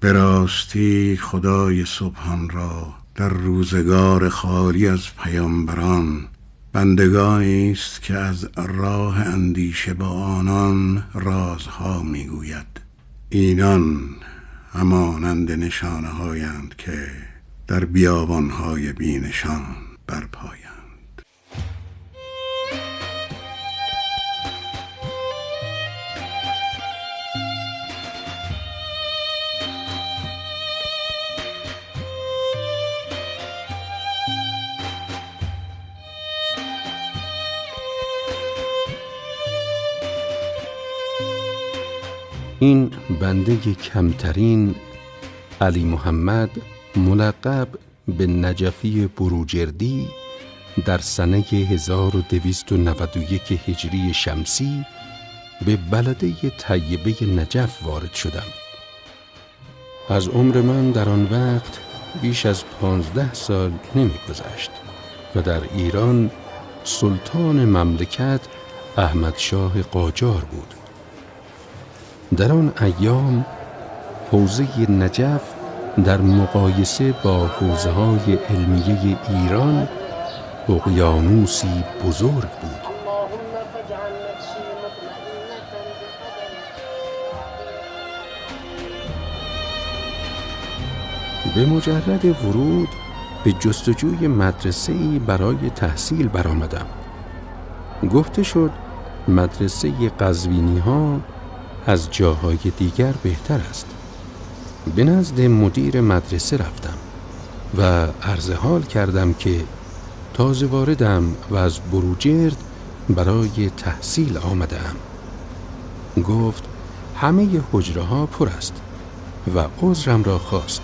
به راستی خدای سبحان را در روزگار خالی از پیامبران بندگانی است که از راه اندیشه با آنان رازها میگوید. اینان همانند نشانه هایند که در بیابانهای بی نشان برپایند. این بنده کمترین علی محمد ملقب به نجفی بروجردی در سنه 1291 هجری شمسی به بلده طیبه نجف وارد شدم. از عمر من در آن وقت بیش از 15 سال نمی گذشت و در ایران سلطان مملکت احمد شاه قاجار بود. در آن ایام حوزه نجف در مقایسه با حوزه‌های علمیه ایران اقیانوسی بزرگ بود. به مجرد ورود به جستجوی مدرسه‌ای برای تحصیل برآمدم. گفته شد مدرسه قزوینی‌ها از جاهای دیگر بهتر است. به نزد مدیر مدرسه رفتم و عرض حال کردم که تازه واردم و از بروجرد برای تحصیل آمدم. گفت همه حجره ها پر است و عذرم را خواست.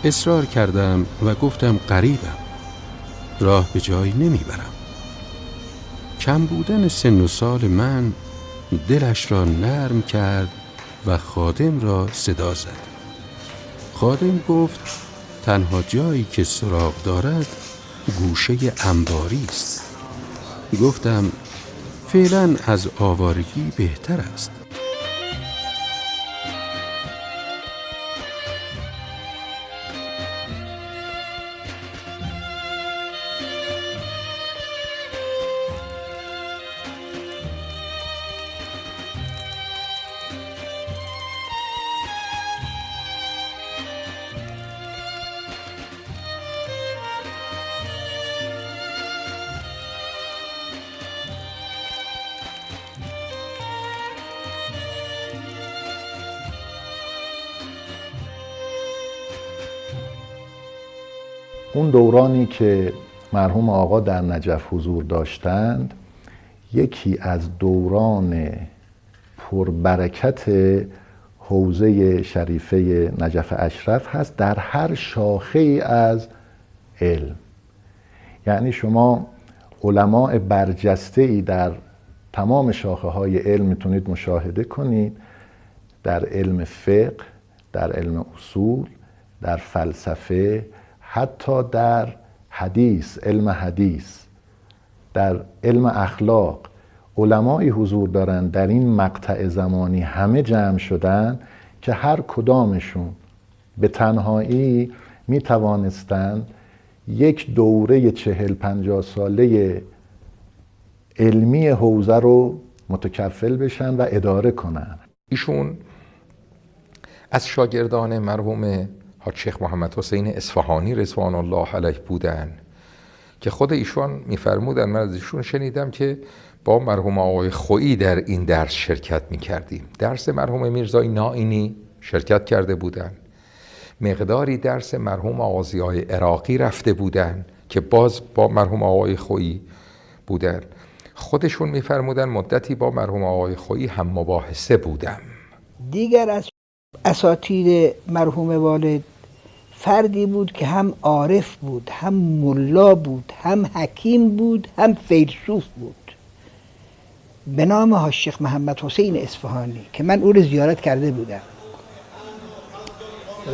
اصرار کردم و گفتم غریبم، راه به جایی نمیبرم. کم بودن سن و سال من دلش را نرم کرد و خادم را صدا زد. خادم گفت تنها جایی که سراغ دارد گوشه انباری است. گفتم فعلا از آوارگی بهتر است. اون دورانی که مرحوم آقا در نجف حضور داشتند یکی از دوران پربرکت حوزه شریفه نجف اشرف هست در هر شاخه ای از علم. یعنی شما علماء برجسته ای در تمام شاخه های علم میتونید مشاهده کنید، در علم فقه، در علم اصول، در فلسفه، حتی در حدیث، علم حدیث، در علم اخلاق علمایی حضور دارند در این مقطع زمانی همه جمع شدن که هر کدامشون به تنهایی می توانستند یک دوره 40-50 ساله علمی حوزه رو متکفل بشن و اداره کنن. ایشون از شاگردان مرحوم حاج شیخ محمد حسین اصفهانی رضوان الله علیه بودن که خود ایشون میفرمودن، من از ایشون شنیدم که با مرحوم آقای خویی در این درس شرکت میکردیم. درس مرحوم میرزای نائینی شرکت کرده بودن، مقداری درس مرحوم آقا ضیای عراقی رفته بودن که باز با مرحوم آقای خویی بودن. خودشون میفرمودن مدتی با مرحوم آقای خویی هم مباحثه بودم. دیگر از اساتید مرحوم والد فردی بود که هم عارف بود، هم ملا بود، هم حکیم بود، هم فیلسوف بود، به نام حاج شیخ محمد حسین اصفهانی که من او رو زیارت کرده بودم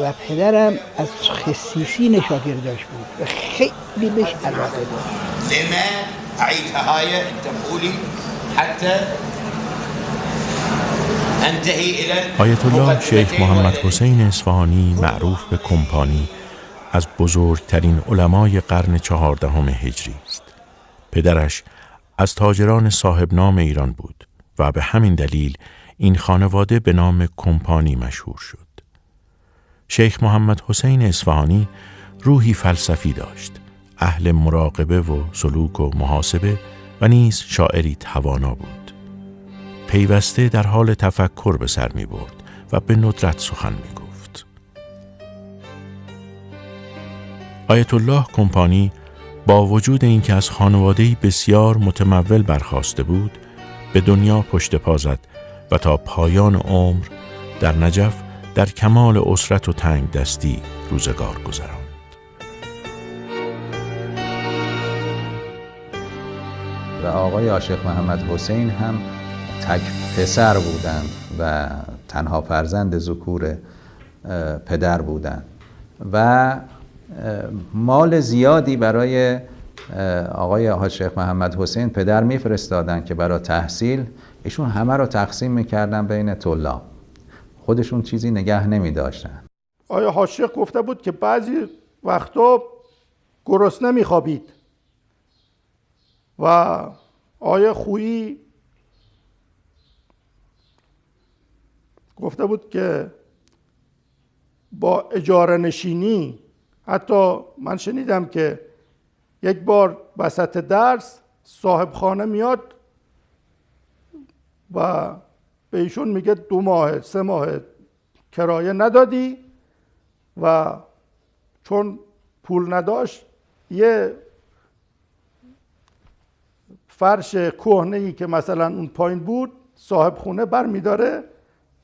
و پدرم از خصیصین شاگرداش بود و خیلی بهش علاقه داشت. لما أعيدها هاي أنت قولي حتى آیت الله شیخ محمد حسین اصفهانی معروف به کمپانی از بزرگترین علمای قرن 14 هجری است. پدرش از تاجران صاحب نام ایران بود و به همین دلیل این خانواده به نام کمپانی مشهور شد. شیخ محمد حسین اصفهانی روحی فلسفی داشت، اهل مراقبه و سلوک و محاسبه و نیز شاعری توانا بود. پیوسته در حال تفکر به سر می برد و به ندرت سخن می گفت. آیت الله کمپانی با وجود اینکه از خانواده‌ای بسیار متمول برخاسته بود، به دنیا پشت پا زد و تا پایان عمر در نجف در کمال اسرت و تنگ دستی روزگار گذراند. و آقای عاشق محمد حسین هم تک پسر بودند و تنها فرزند ذکور پدر بودند و مال زیادی برای آقای عاشق محمد حسین پدر میفرستادن که برای تحصیل ایشون همه رو تقسیم میکردن بین طلاب، خودشون چیزی نگه نمیداشتن. آقای عاشق گفته بود که بعضی وقتا گرسنه میخوابید و آقای خویی گفته بود که با اجاره نشینی، حتی من شنیدم که یک بار وسط درس صاحب خانه میاد و به ایشون میگه 2 ماه 3 ماه کرایه ندادی و چون پول نداشت یه فرش کهنه‌ای که مثلا اون پایین بود صاحب خونه برمیداره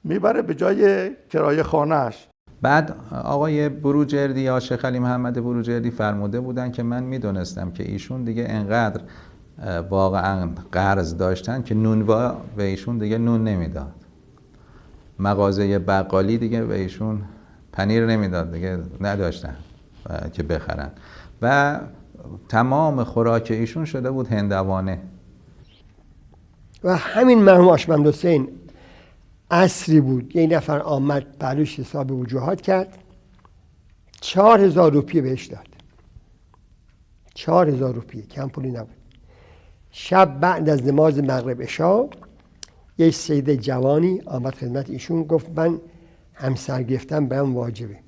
میبره به جای کرایه خانه‌اش. بعد آقای بروجردی یا شیخ علی محمد بروجردی فرموده بودن که من میدونستم که ایشون دیگه انقدر واقعا قرض داشتن که نونوا به ایشون دیگه نون نمیداد، مغازه بقالی دیگه به ایشون پنیر نمیداد، دیگه نداشتن که بخرن و تمام خوراک ایشون شده بود هندوانه. و همین مرحوم عاشق محمد حسین عصری بود یه نفر آمد پهلوش حساب وجوهات کرد، 4000 روپیه بهش داد. 4000 روپیه کم پولی نبود. شب بعد از نماز مغرب عشا یه سید جوانی آمد خدمت ایشون، گفت من همسر گرفتم برام واجبه.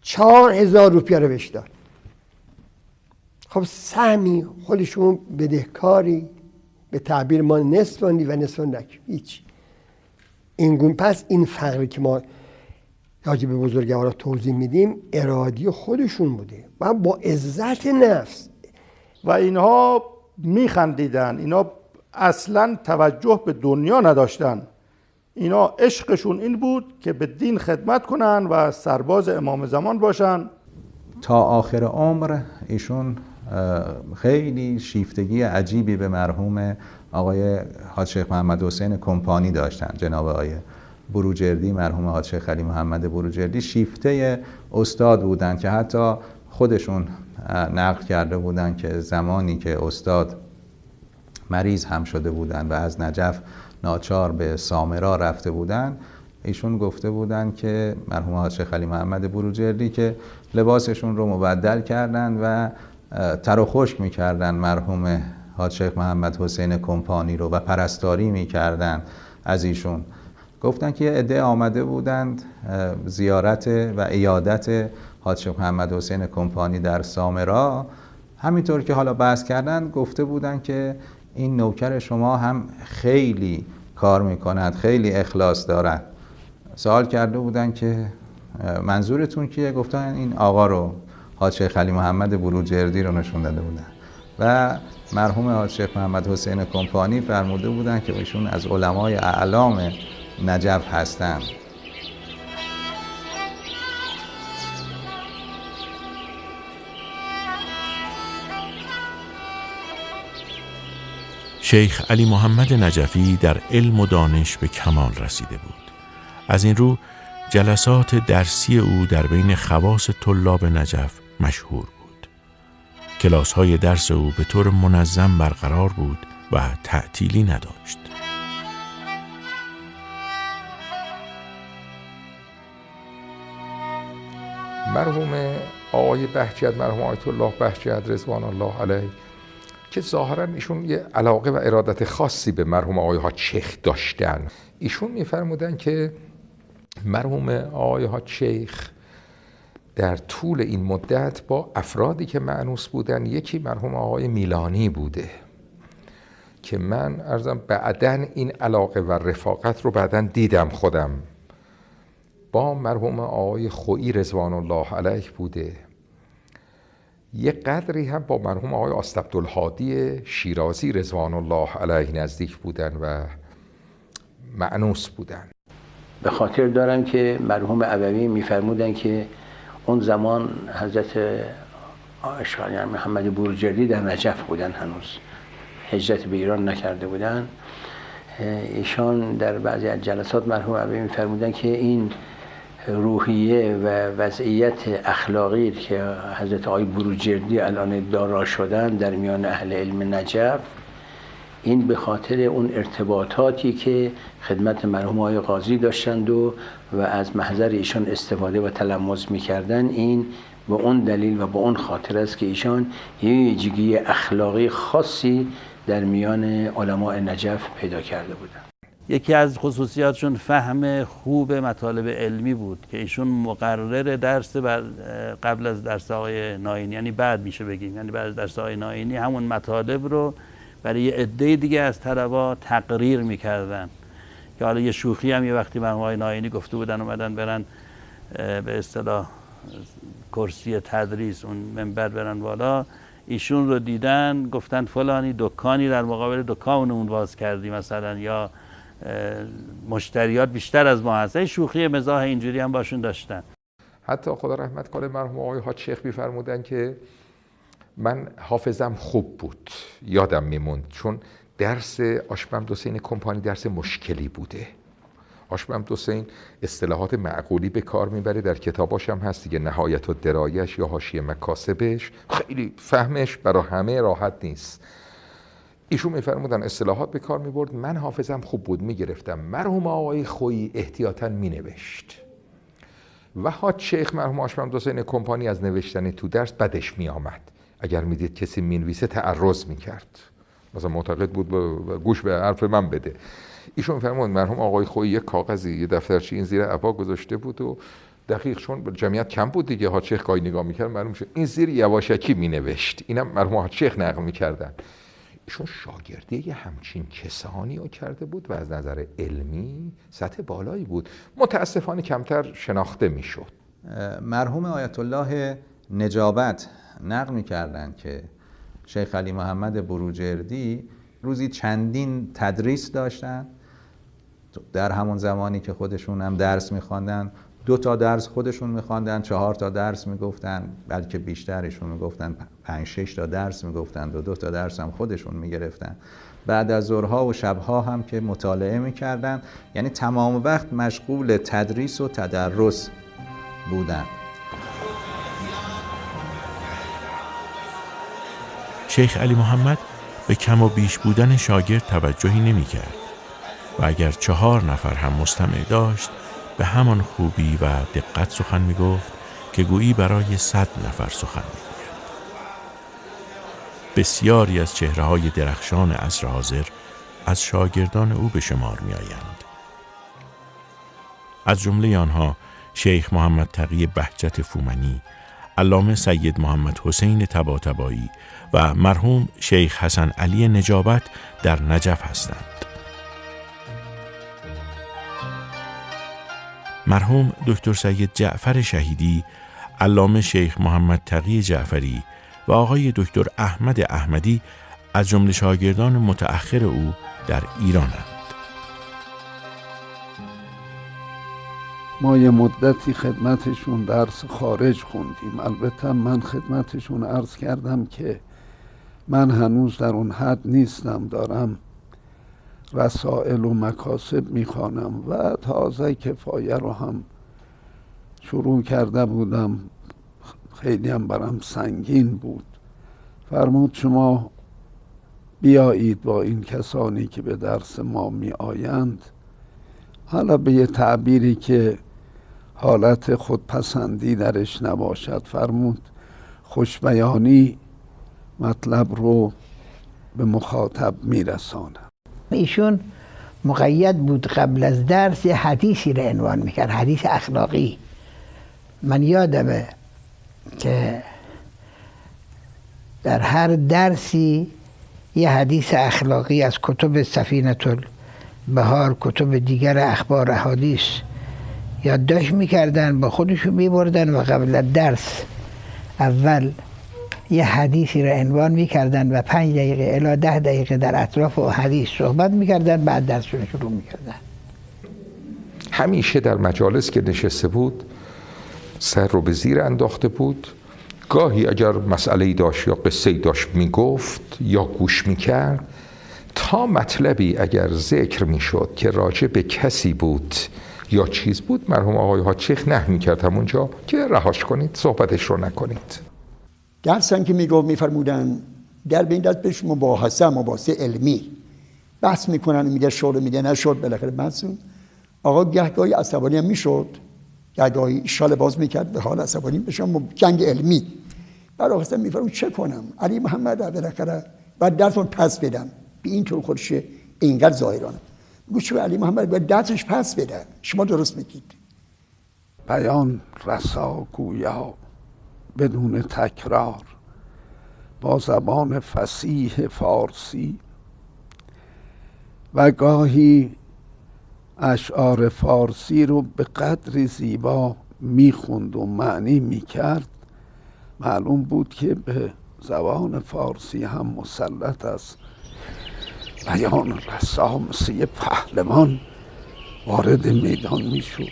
4000 روپیه رو بهش داد. خب سهمی خودشون بدهکاری، به تعبیر ما نصف و نصف نک هیچ. اینگونه پس این فقری که ما راجع به بزرگوارا توضیح میدیم ارادی خودشون بوده و با عزت نفس. و اینها میخندیدن، اینا اصلا توجه به دنیا نداشتن، اینا عشقشون این بود که به دین خدمت کنن و سرباز امام زمان باشن. تا آخر عمر ایشون خیلی شیفتگی عجیبی به مرحوم آقای حاج شیخ محمد حسین کمپانی داشتن. جناب آقای بروجردی، مرحوم حاج شیخ علی محمد بروجردی شیفته استاد بودن که حتی خودشون نقل کرده بودن که زمانی که استاد مریض هم شده بودن و از نجف ناچار به سامرا رفته بودن، ایشون گفته بودن که مرحوم حاج شیخ علی محمد بروجردی که لباسشون رو مبدل کردن و تر و خشک میکردن مرحوم حاج شیخ محمد حسین کمپانی رو و پرستاری میکردن از ایشون. گفتن که یه عده آمده بودند زیارت و عیادت حاج شیخ محمد حسین کمپانی در سامرا، همینطور که حالا بحث کردن گفته بودن که این نوکر شما هم خیلی کار میکند، خیلی اخلاص دارد. سوال کرده بودن که منظورتون کیه؟ گفتن این آقا رو، حاج شیخ علی محمد بروجردی رو نشون داده بودن و مرحوم حاج شیخ محمد حسین کمپانی فرموده بودن که ایشون از علمای اعلام نجف هستند. شیخ علی محمد نجفی در علم و دانش به کمال رسیده بود. از این رو جلسات درسی او در بین خواص طلاب نجف مشهور بود. کلاس‌های درس او به طور منظم برقرار بود و تعطیلی نداشت. مرحوم آقای بهجت، مرحوم آیت الله بهجت رضوان الله علیه، که ظاهرا ایشون یه علاقه و ارادت خاصی به مرحوم آقای حاج شیخ داشتن. ایشون میفرمودن که مرحوم آقای حاج شیخ در طول این مدت با افرادی که مأنوس بودن، یکی مرحوم آقای میلانی بوده که من عرضم بعدن این علاقه و رفاقت رو بعدن دیدم خودم، با مرحوم آقای خویی رضوان الله علیه بوده. یه قدری هم با مرحوم آقای آستعبدالهادی شیرازی رضوان الله علیه نزدیک بودن و مأنوس بودن. به خاطر دارم که مرحوم عبوی میفرمودن که اون زمان حضرت اشقانی محمد بروجردی در نجف بودن، هنوز هجرت به ایران نکرده بودن. ایشان در بعضی از جلسات مرحوم عبوی میفرمودن که این روحیه و وضعیت اخلاقی که حضرت آقای بروجردی الان دارا شدن در میان اهل علم نجف، این به خاطر اون ارتباطاتی که خدمت مرحوم آقای قاضی داشتند و از محضر ایشان استفاده و تلمذ میکردن، این به اون دلیل و به اون خاطر است که ایشان یه ویژگی اخلاقی خاصی در میان علماء نجف پیدا کرده بودند. یکی از خصوصیاتشون فهم خوب مطالب علمی بود که ایشون مقرر درس قبل از درس آقای ناینی، یعنی بعد میشه بگیم، یعنی بعد از درس آقای ناینی همون مطالب رو برای یه عده دیگه از طلبا تقریر میکردن. که حالا یه شوخی هم یه وقتی مرحوم آقای ناینی گفته بودن اومدن برن به اصطلاح کرسی تدریس، اون منبر برن بالا، ایشون رو دیدن گفتن فلانی دکانی در مقابل دکانمون باز کردی مثلا، یا مشتریات بیشتر از ما هست. شوخی مزاح اینجوری هم باشون داشتن. حتی خدا رحمت کنه مرحوم آقای حاج شیخ میفرمودن که من حافظم خوب بود، یادم میموند، چون درس آشمهمد حسین کمپانی درس مشکلی بوده. آشمهمد حسین اصطلاحات معقولی به کار میبره، در کتاباش هم هست دیگه، نهایت و درایش یا حاشیه مکاسبش، خیلی فهمش برای همه راحت نیست. ایشون میفرمودن اصطلاحات به کار میبرد، من حافظم خوب بود میگرفتم، مرحوم آقای خویی احتیاطاً مینوشت و حاج شیخ مرحوم آشمهمد حسین کمپانی از نوشتن تو درس بدش میآمد. اگر میدید کسی مینویسه تعرض میکرد، مثلا معتقد بود گوش به حرف من بده. ایشون میفرمود مرحوم آقای خویی یک کاغذی، یه دفترچه این زیر عبا گذاشته بود و دقیق، چون جمعیت کم بود دیگه، حاج شیخ گاهی نگاه میکرد معلوم شد این زیر یواشکی مینوشت. اینم مرحوم حاج شیخ نقل میکردن. ایشون شاگردی همچین کسانی رو کرده بود و از نظر علمی سطح بالایی بود، متاسفانه کمتر شناخته میشد. مرحوم آیت الله نجابت نقل میکردن که شیخ علی محمد بروجردی روزی چندین تدریس داشتن. در همون زمانی که خودشون هم درس میخواندن، 2 تا درس خودشون میخواندن، 4 تا درس میگفتن، بلکه بیشترشون میگفتن 5-6 تا درس میگفتن و 2 تا درس هم خودشون میگرفتن. بعد از ظهرها و شبها هم که مطالعه میکردن، یعنی تمام وقت مشغول تدریس و تدرس بودن. شیخ علی محمد به کم و بیش بودن شاگرد توجهی نمی کرد و اگر 4 نفر هم مستمع داشت به همان خوبی و دقت سخن می گفت که گویی برای 100 نفر سخن می گوید. بسیاری از چهره‌های درخشان عصر حاضر از شاگردان او به شمار می آیند. از جمله آنها شیخ محمد تقی بهجت فومنی، علامه سید محمد حسین طباطبایی و مرحوم شیخ حسن علی نجابت در نجف هستند. مرحوم دکتر سید جعفر شهیدی، علامه شیخ محمد تقی جعفری و آقای دکتر احمد احمدی از جمله شاگردان متأخر او در ایرانند. ما یه مدتی خدمتشون درس خارج خوندیم. البته من خدمتشون عرض کردم که من هنوز در اون حد نیستم، دارم رسائل و مکاسب میخوانم و تازه کفایه رو هم شروع کرده بودم، خیلی هم برام سنگین بود. فرمود شما بیایید با این کسانی که به درس ما می آیند، حالا به یه تعبیری که حالت خودپسندی درش نباشد. فرمود خوشبیانی مطلب رو به مخاطب میرساند. ایشون مقید بود قبل از درس یه حدیثی رو عنوان میکرد، حدیث اخلاقی. من یادمه که در هر درسی یه حدیث اخلاقی از کتب سفینة البحار، کتب دیگر اخبار احادیث یادداشت میکردن، با خودشون میبردن و قبل از درس اول یه حدیثی را عنوان میکردن و 5 دقیقه الی 10 دقیقه در اطراف و حدیث صحبت میکردن، بعد درسشون شروع میکردن. همیشه در مجالس که نشسته بود سر رو به زیر انداخته بود، گاهی اگر مسئله‌ای داشت یا قصه‌ای داشت میگفت یا گوش میکرد، تا مطلبی اگر ذکر میشد که راجع به کسی بود یا چیز بود، مرحوم آقای حاج شیخ نهی میکرد همونجا که رهاش کنید، صحبتش رو نکنید. درسن که میفرمودن در بین دست بهش مباحثه علمی بحث میکنن، میگه شد میگه نشد، بالاخره بحثون. آقا گهگاهی عصبانی هم میشد، گهگاهی شال باز میکرد به حال عصبانی بشم، جنگ علمی. بعد آقا میفرمود چه کنم علی محمد بالاخره بعد درسون پس بدم، به این طور خودش اینقدر ظاهرانه. گوش علی محمد باید درسش پس بده، شما درست میگید. بیان رسا گویا بدون تکرار با زبان فصیح فارسی و گاهی اشعار فارسی رو به قدری زیبا میخوند و معنی میکرد، معلوم بود که به زبان فارسی هم مسلط است. بیان رسا مثل یه پهلوان وارد میدان میشد.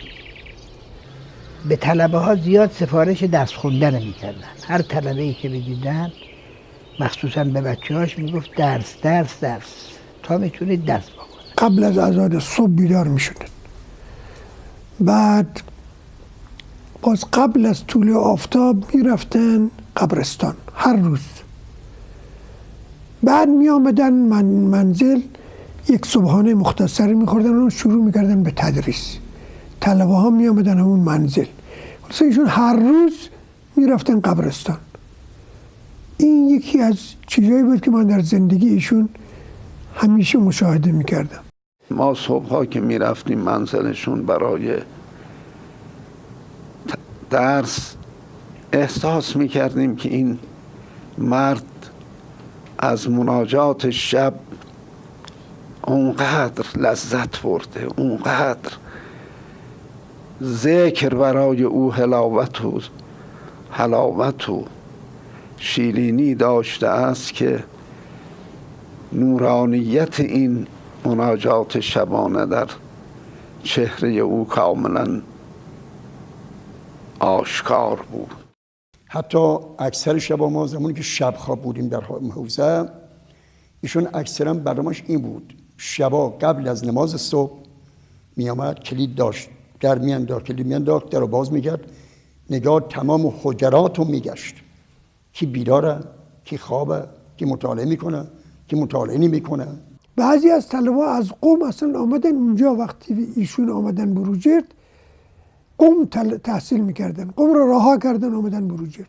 به طلبه ها زیاد سفارش درس خوندن میکردن. هر طلبه ای که میدیدن، مخصوصا به بچه هاش میگفت درس درس درس تا میتونید درس بخونید. قبل از اذان صبح بیدار میشدن، بعد باز قبل از طلوع آفتاب میرفتن قبرستان هر روز. بعد میآمدن منزل، یک صبحانه مختصری میخوردن و شروع میکردن به تدریس. طلبه ها میآمدن همون منزل. ایشون هر روز میرفتن قبرستان. این یکی از چیزایی بود که من در زندگی ایشون همیشه مشاهده میکردم. ما صبحها که میرفتیم منزلشون برای درس، احساس میکردیم که این مرد از مناجات شب اونقدر لذت برده، اونقدر ذکر برای او حلاوت و شیرینی داشته است که نورانیت این مناجات شبانه در چهره او کاملا آشکار بود. حتی اکثر شبا ما زمانی که شب خواب بودیم در حوزه، ایشون اکثرا برنامه‌اش این بود، شبا قبل از نماز صبح میامد، کلید داشت، در میانداخت، کلید میانداخت، در رو باز میکرد، نگاه تمام حجرات رو میگشت، کی بیداره، کی خوابه، کی مطالعه میکنه، کی مطالعه نمیکنه. بعضی از طلبه از قم اصلا آمدن اونجا، وقتی ایشون آمدن بروجرد قم تحصیل میکردن، قم رو رها کردن آمدن بروجرد،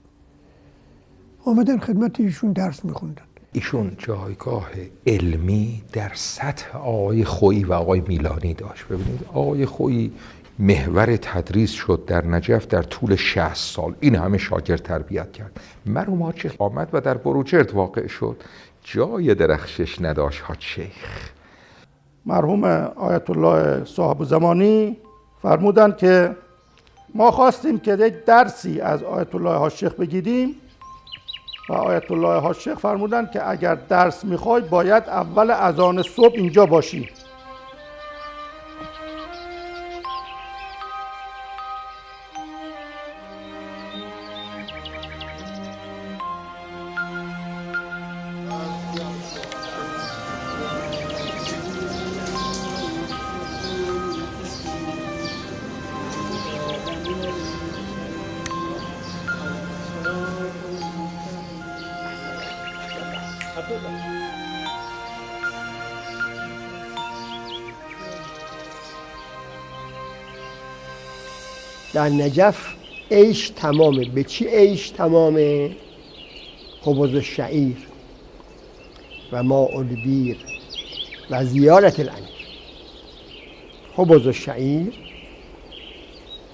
آمدن خدمت ایشون درس میخوندن. ایشون جایگاه علمی در سطح آقای خویی و آقای میلانی داشت. ببینید آقای خویی محور تدریس شد در نجف در طول 60 سال، این همه شاگرد تربیت کرد. مرحوم حاج شیخ آمد و در بروجرد واقع شد، جای درخشش نداشت حاج شیخ. مرحوم آیت الله صاحب زمانی فرمودند که ما خواستیم که یک درسی از آیت الله حاج شیخ بگیریم و آیت الله حاج شیخ فرمودند که اگر درس میخوای باید اول اذان صبح اینجا باشی. در نجف عیش تمامه. به چی عیش تمامه؟ خبز الشعیر و ماء البیر و زیارت الامیر. خبز الشعیر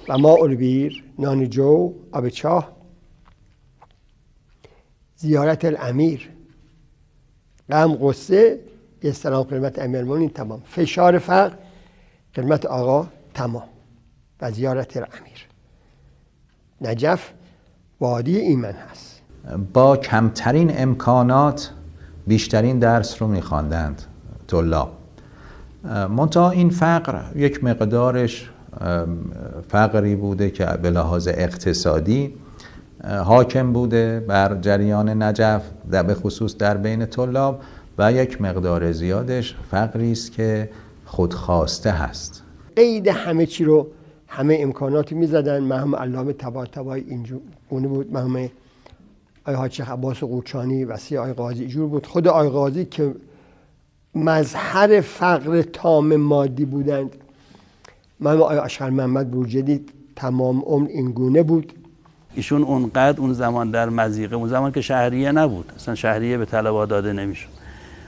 و ماء البیر، نان جو، آب چاه. زیارت الامیر، غم غصه استلام خدمت امیرالمومنین تمام. فشار فقر خدمت آقا تمام. و زیارت الامیر. نجف وادی ایمن هست. با کمترین امکانات بیشترین درس رو می‌خواندند طلاب. منتها این فقر یک مقدارش فقری بوده که به لحاظ اقتصادی حاکم بوده بر جریان نجف، به خصوص در بین طلاب، و یک مقدار زیادش فقری است که خودخواسته هست. قید همه چی رو، همه امکاناتی میزدن. مرحوم علامه طباطبایی اینجور بود، مرحوم آقای حاج شیخ عباس قوچانی وصی آقای قاضی اینجور بود. خود آقای قاضی که مظهر فقر تام مادی بودند. مرحوم آقای اشقر محمد بروجردی تمام عمر این گونه بود. ایشون اونقدر اون زمان در مضیقه، اون زمان که شهریه نبود، اصلا شهریه به طلبه داده نمیشد،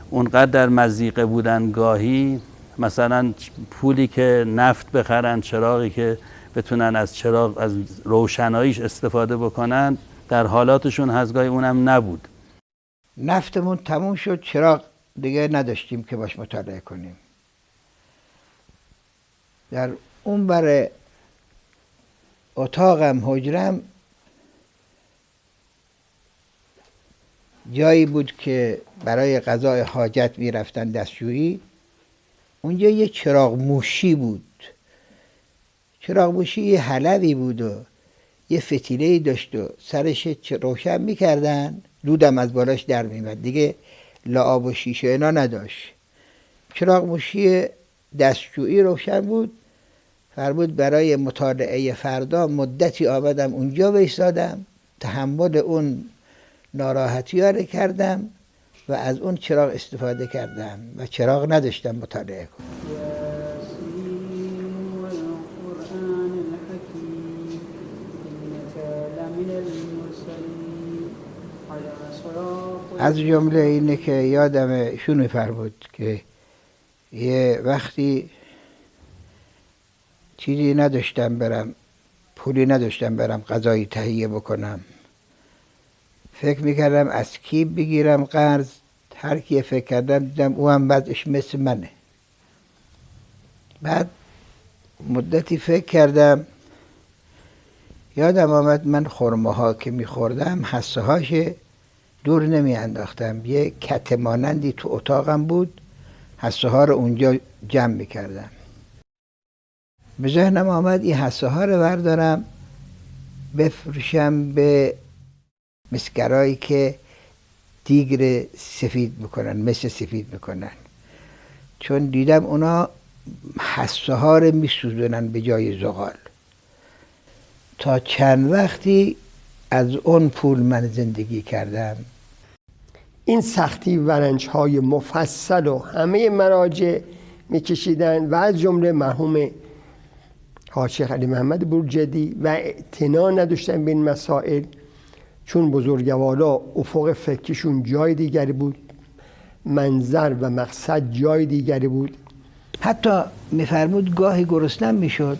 اونقدر در مضیقه بودن گاهی مثلا پولی که نفت بخرن، چراغی که بتونن از چراغ از روشناییش استفاده بکنن، در حالاتشون هست گاهی اونم نبود. نفتمون تموم شد، چراغ دیگه نداشتیم که باش مطالعه کنیم. در اون بر اتاقم، حجرم، جایی بود که برای قضای حاجت می رفتن دستشویی. اونجا یه چراغ موشی بود. چراغ موشی یه حلبی بود و یه فتیله‌ای داشت و سرش روشن میکردن، دودم از بالاش در میمد، دیگه لعاب و شیشه اینا نداشت. چراغ موشی دستشویی روشن بود. فرمود برای مطالعه فردا مدتی آمدم اونجا بایستادم، تحمل اون ناراحتی ها رو کردم و از اون چراغ استفاده کردم و چراغ نداشتم مطالعه کنم. از جمله اینه که یادم ایشون می‌فرمود که یه وقتی چیزی نداشتم برم، پولی نداشتم برم غذایی تهیه بکنم، فکر میکردم از کی بگیرم قرض. هر کی فکر کردم دیدم او هم وضعش مثل منه. بعد مدتی فکر کردم، یادم آمد من خرمه ها که میخوردم حصه هاش دور نمی انداختم. یه کته مانندی تو اتاقم بود، حصه ها رو اونجا جمع میکردم. به ذهنم آمد این حصه ها رو بردارم بفروشم به مسگرایی که دیگر سفید میکنن، مثل سفید میکنن، چون دیدم اونا حصه ها رو میسوزونن به جای زغال. تا چند وقتی از اون پول من زندگی کردم. این سختی و رنج های مفصل و همه مراجع میکشیدن و از جمله مرحوم حاج شیخ علی محمد بروجردی و اعتنا نداشتن به این مسائل، چون بزرگوالا افق فکرشون جای دیگری بود، منظر و مقصد جای دیگری بود. حتی میفرمود گاهی گرسنم میشد،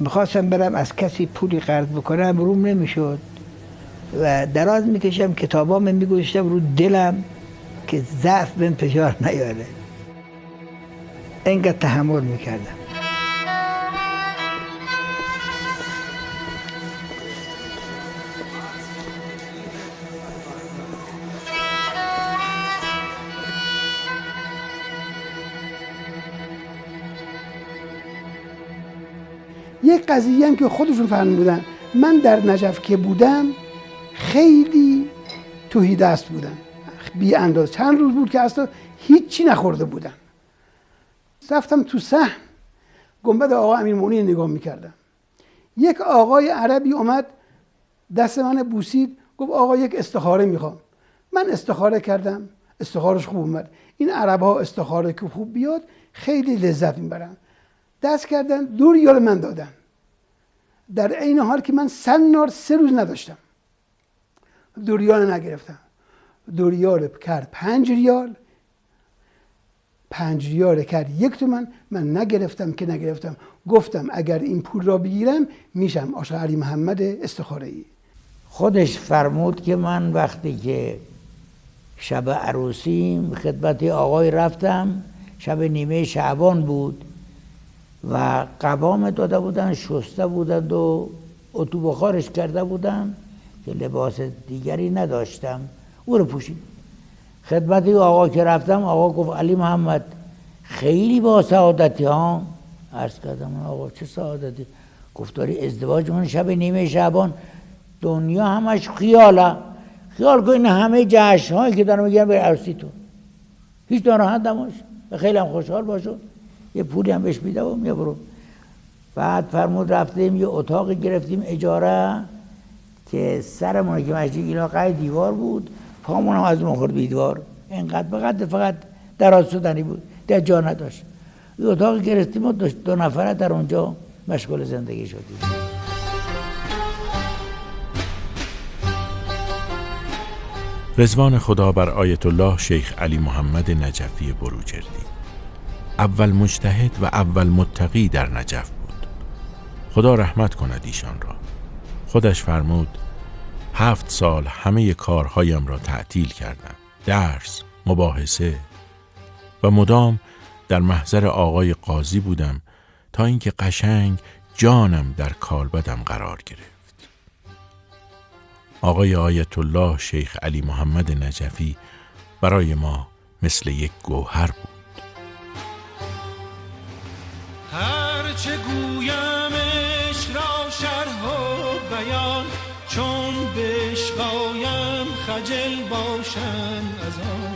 میخواستم برم از کسی پولی قرض بکنم، روم نمیشد و دراز میکشم کتابام میگذاشتم رو دلم که ضعف بهم فشار نیاره. اینقدر تحمل میکردم. یک قضیه هم که خودشون فرمودن، من در نجف که بودم خیلی تهی دست بودم، بی انداز. چند روز بود که اصلا هیچی نخورده بودم. رفتم تو صحن گنبد آقا امیرالمومنین نگاه میکردم. یک آقای عربی اومد دست من بوسید، گفت آقا یک استخاره میخوام. من استخاره کردم، استخارش خوب اومد. این عرب ها استخاره که خوب بیاد خیلی لذت میبرن. دست کردن، 2 ریال من دادن. در عین حال که من 100 نار 3 روز نداشتم، دوریال نگرفتم. دوریال کرد 5 ریال، 5 ریال کرد 1 تومن. من نگرفتم. گفتم اگر این پول را بگیرم میشم آقا علی محمد استخاره‌ای. خودش فرمود که من وقتی که شب عروسیم خدمت آقای رفتم، شب نیمه شعبان بود و قوام داده بودن، شسته بودند و اتو بخارش کرده بودن که لباس دیگری نداشتم، او رو پوشید. خدمت آقا که رفتم، آقا گفت علی محمد خیلی با سعادتی ها. عرض کردم آقا چه سعادتی؟ گفت داری ازدواج من شب نیمه شعبان، دنیا همش خیاله. خیال کن همه جشن هایی که دارم میگن به عروسی تو، هیچ ناراحت نباش و خیلی هم خوشحال باشو، یه پولی هم بهش میده و میگه برو. بعد فرمود رفتیم یه اتاقی گرفتیم اجاره که سرمون که مشتی علاقه دیوار بود، پامون هم از اون خورد به دیوار، اینقدر فقط دراز شدنی بود، در جا نداشت. یه اتاقی گرفتیم و 2 نفره در اونجا مشغول زندگی شدیم. رضوان خدا بر آیت الله شیخ علی محمد نجفی بروجردی، اول مجتهد و اول متقی در نجف بود. خدا رحمت کند ایشان را. خودش فرمود 7 سال همه کارهایم را تعطیل کردم، درس، مباحثه، و مدام در محضر آقای قاضی بودم تا اینکه قشنگ جانم در کالبدم قرار گرفت. آقای آیت الله شیخ علی محمد نجفی برای ما مثل یک گوهر بود. هرچه گویم عشق را شرح و بیان، چون بشقایم خجل باشم از آن.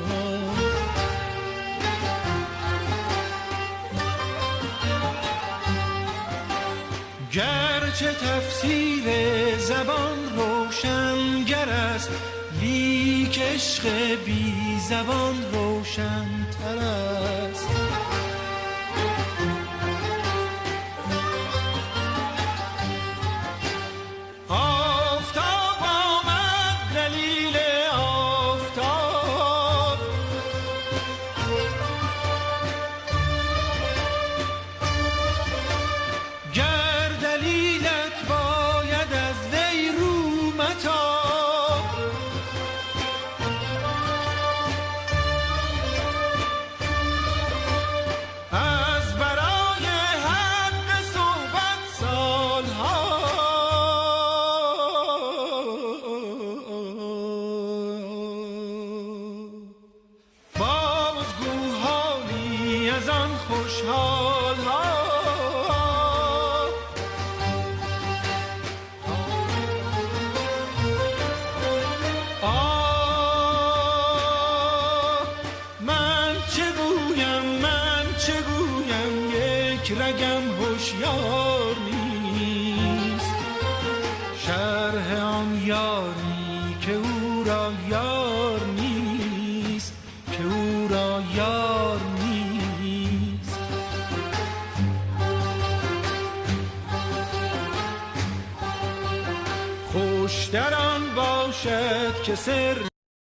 گرچه تفسیر زبان روشنگر است، لیک عشق بی زبان روشن تر است. آفتاب آمد دلیل آفتاب، گر دلیلت باید از وی رو متاب. از برای حق صحبت سالها بازگوهانی از آن خوشحال ها. من چه گویم یک رگم هوشیار نیست، شرح آن یاری که او را یار نیست، که او را یار نیست. خوش در آن باشد که سر